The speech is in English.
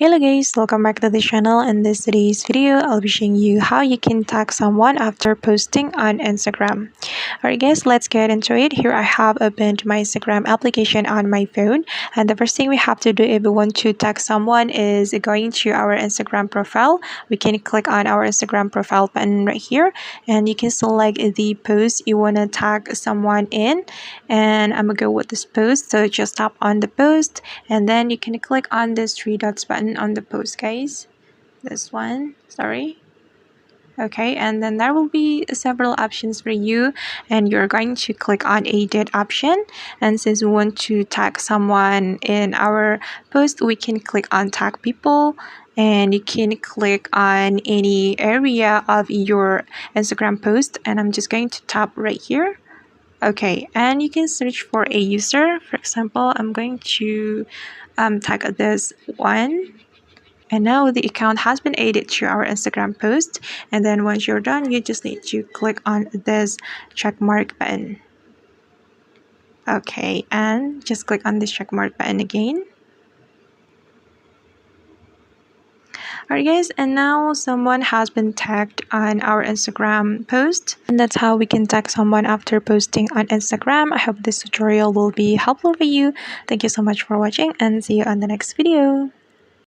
Hello guys, welcome back to the channel. In this today's video, I'll be showing you how you can tag someone after posting on Instagram. Alright guys, let's get into it. Here I have opened my Instagram application on my phone, and the first thing we have to do if we want to tag someone is going to our Instagram profile. We can click on our Instagram profile button right here, and you can select the post you want to tag someone in, and I'm gonna go with this post. So just tap on the post, and then you can click on this three dots button on the post, guys. This one, sorry. Okay, and then there will be several options for you, and you're going to click on edit option. And since we want to tag someone in our post, we can click on tag people, and you can click on any area of your Instagram post, and I'm just going to tap right here. Okay, and you can search for a user. For example, I'm going to tag this one, and now the account has been added to our Instagram post. And then once you're done, you just need to click on this check mark button. Okay, and just click on this check mark button again. Alright guys, and now someone has been tagged on our Instagram post, and that's how we can tag someone after posting on Instagram. I hope this tutorial will be helpful for you. Thank you so much for watching, and see you on the next video.